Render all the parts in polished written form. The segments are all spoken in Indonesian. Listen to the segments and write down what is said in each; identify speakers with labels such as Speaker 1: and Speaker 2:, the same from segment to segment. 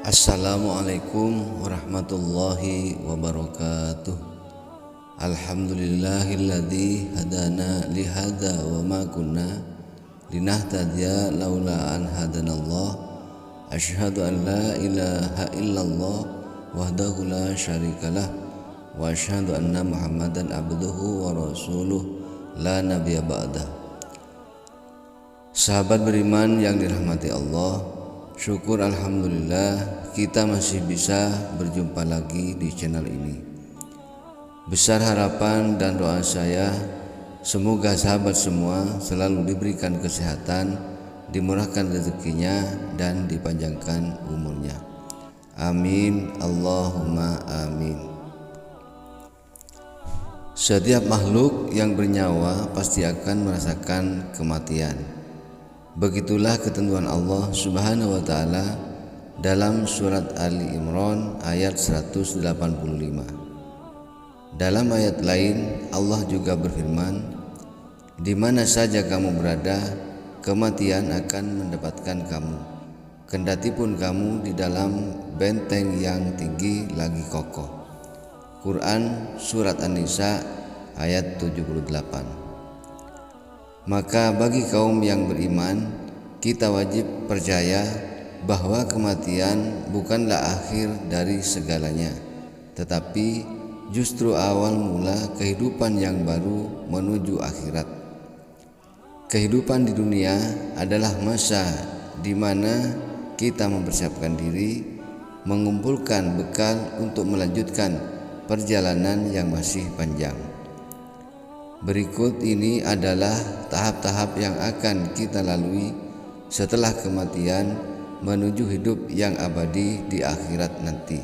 Speaker 1: Assalamualaikum warahmatullahi wabarakatuh. Alhamdulillahilladzi hadana lihada wa ma kunna linahtadiya laula an hadanallah. Asyhadu an la ilaha illallah wahdahu la syarikalah wa asyhadu anna Muhammadan abduhu wa rasuluh la nabiyya ba'dah. Sahabat beriman yang dirahmati Allah, syukur alhamdulillah kita masih bisa berjumpa lagi di channel ini. Besar harapan dan doa saya, semoga sahabat semua selalu diberikan kesehatan, dimurahkan rezekinya dan dipanjangkan umurnya. Amin, Allahumma amin. Setiap makhluk yang bernyawa pasti akan merasakan kematian. Begitulah ketentuan Allah Subhanahu wa taala dalam surat Ali Imran ayat 185. Dalam ayat lain Allah juga berfirman, "Di mana saja kamu berada, kematian akan mendapatkan kamu, kendatipun kamu di dalam benteng yang tinggi lagi kokoh." Quran surat An-Nisa ayat 78. Maka bagi kaum yang beriman, kita wajib percaya bahwa kematian bukanlah akhir dari segalanya, tetapi justru awal mula kehidupan yang baru menuju akhirat. Kehidupan di dunia adalah masa di mana kita mempersiapkan diri, mengumpulkan bekal untuk melanjutkan perjalanan yang masih panjang. Berikut ini adalah tahap-tahap yang akan kita lalui setelah kematian menuju hidup yang abadi di akhirat nanti.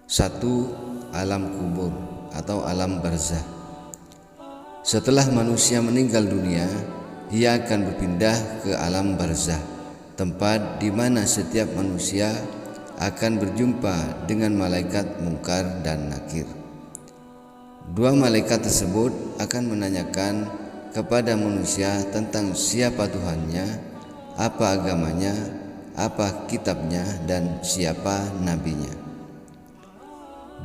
Speaker 1: 1. Alam kubur atau alam barzah. Setelah manusia meninggal dunia, ia akan berpindah ke alam barzah, tempat di mana setiap manusia akan berjumpa dengan malaikat Munkar dan Nakir. Dua malaikat tersebut akan menanyakan kepada manusia tentang siapa Tuhannya, apa agamanya, apa kitabnya, dan siapa nabinya.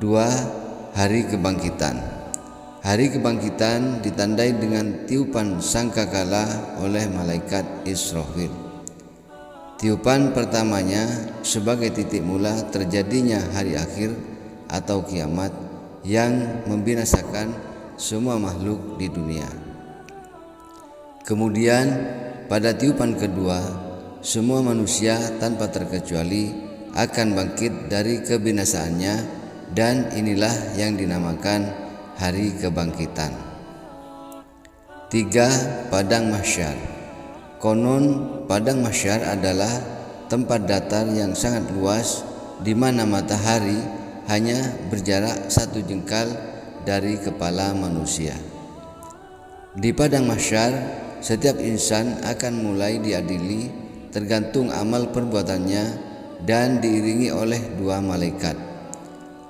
Speaker 1: 2. Hari kebangkitan. Hari kebangkitan ditandai dengan tiupan sangkakala oleh malaikat Israfil. Tiupan pertamanya sebagai titik mula terjadinya hari akhir atau kiamat yang membinasakan semua makhluk di dunia. Kemudian pada tiupan kedua, semua manusia tanpa terkecuali akan bangkit dari kebinasaannya, dan inilah yang dinamakan hari kebangkitan. 3. Padang mahsyar. Konon padang mahsyar adalah tempat datar yang sangat luas di mana matahari hanya berjarak 1 jengkal dari kepala manusia. Di padang mahsyar, setiap insan akan mulai diadili tergantung amal perbuatannya dan diiringi oleh 2 malaikat.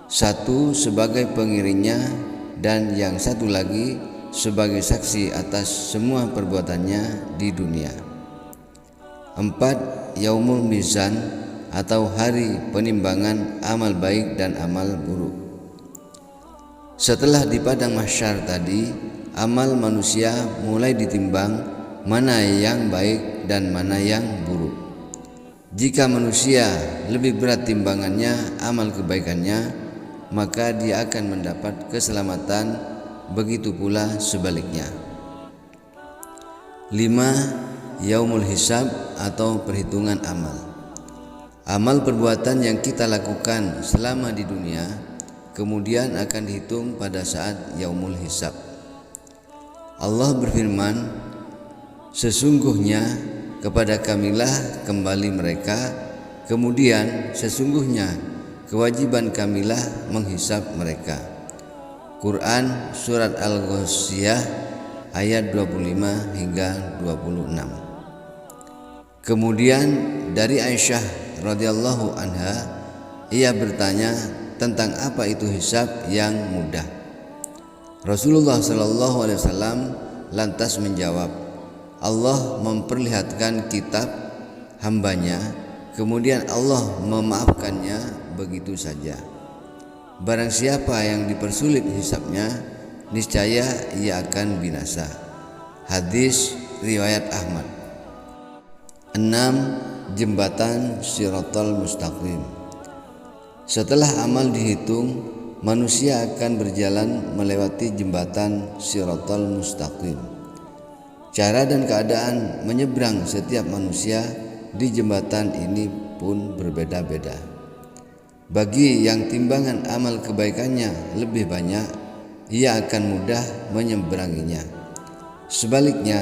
Speaker 1: Satu sebagai pengiringnya dan yang satu lagi sebagai saksi atas semua perbuatannya di dunia. 4. Yaumul Mizan atau hari penimbangan amal baik dan amal buruk. Setelah di padang mahsyar tadi, amal manusia mulai ditimbang mana yang baik dan mana yang buruk. Jika manusia lebih berat timbangannya amal kebaikannya, maka dia akan mendapat keselamatan, begitu pula sebaliknya. 5. Yaumul Hisab atau perhitungan amal. Amal perbuatan yang kita lakukan selama di dunia kemudian akan dihitung pada saat Yaumul Hisab. Allah berfirman, "Sesungguhnya kepada Kamilah kembali mereka, kemudian sesungguhnya kewajiban Kamilah menghisab mereka." Quran surat Al-Ghasyiyah ayat 25 hingga 26. Kemudian dari Aisyah radhiyallahu anha, ia bertanya tentang apa itu hisab yang mudah. Rasulullah sallallahu alaihi wasallam lantas menjawab, Allah memperlihatkan kitab hambanya kemudian Allah memaafkannya begitu saja. Barang siapa yang dipersulit hisabnya, niscaya ia akan binasa. Hadis riwayat Ahmad. 6. Jembatan Shiratal Mustaqim. Setelah amal dihitung, manusia akan berjalan melewati jembatan Shiratal Mustaqim. Cara dan keadaan menyeberang setiap manusia di jembatan ini pun berbeda-beda. Bagi yang timbangan amal kebaikannya lebih banyak, ia akan mudah menyeberanginya. Sebaliknya,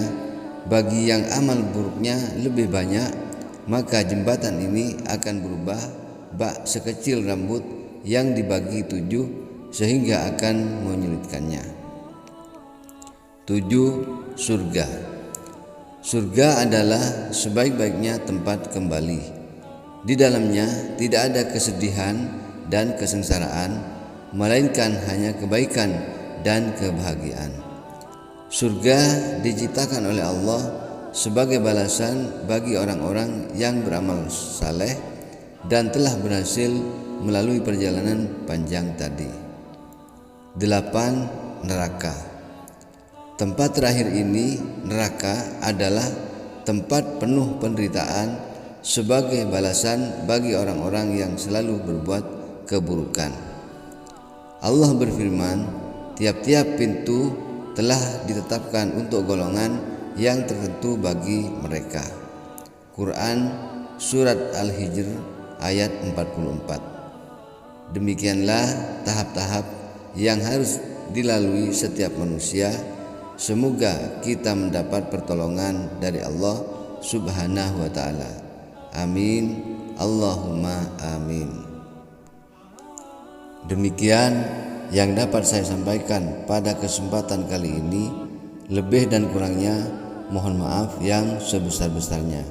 Speaker 1: bagi yang amal buruknya lebih banyak, maka jembatan ini akan berubah bak sekecil rambut yang dibagi 7 sehingga akan menyulitkannya. 7. Surga. Surga adalah sebaik-baiknya tempat kembali. Di dalamnya tidak ada kesedihan dan kesengsaraan, melainkan hanya kebaikan dan kebahagiaan. Surga diciptakan oleh Allah sebagai balasan bagi orang-orang yang beramal saleh dan telah berhasil melalui perjalanan panjang tadi. 8. Neraka. Tempat terakhir ini, neraka, adalah tempat penuh penderitaan sebagai balasan bagi orang-orang yang selalu berbuat keburukan. Allah berfirman, tiap-tiap pintu telah ditetapkan untuk golongan yang tertentu bagi mereka. Quran Surat Al-Hijr ayat 44. Demikianlah tahap-tahap yang harus dilalui setiap manusia. Semoga kita mendapat pertolongan dari Allah Subhanahu wa ta'ala. Amin. Allahumma amin. Demikian yang dapat saya sampaikan pada kesempatan kali ini. Lebih dan kurangnya mohon maaf yang sebesar-besarnya.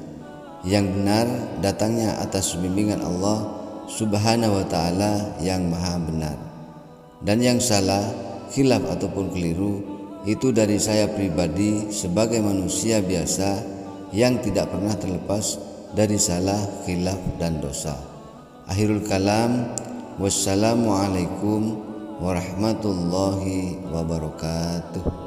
Speaker 1: Yang benar datangnya atas bimbingan Allah Subhanahu wa ta'ala yang maha benar, dan yang salah, khilaf ataupun keliru, itu dari saya pribadi sebagai manusia biasa yang tidak pernah terlepas dari salah, khilaf dan dosa. Akhirul kalam. Wassalamualaikum warahmatullahi wabarakatuh.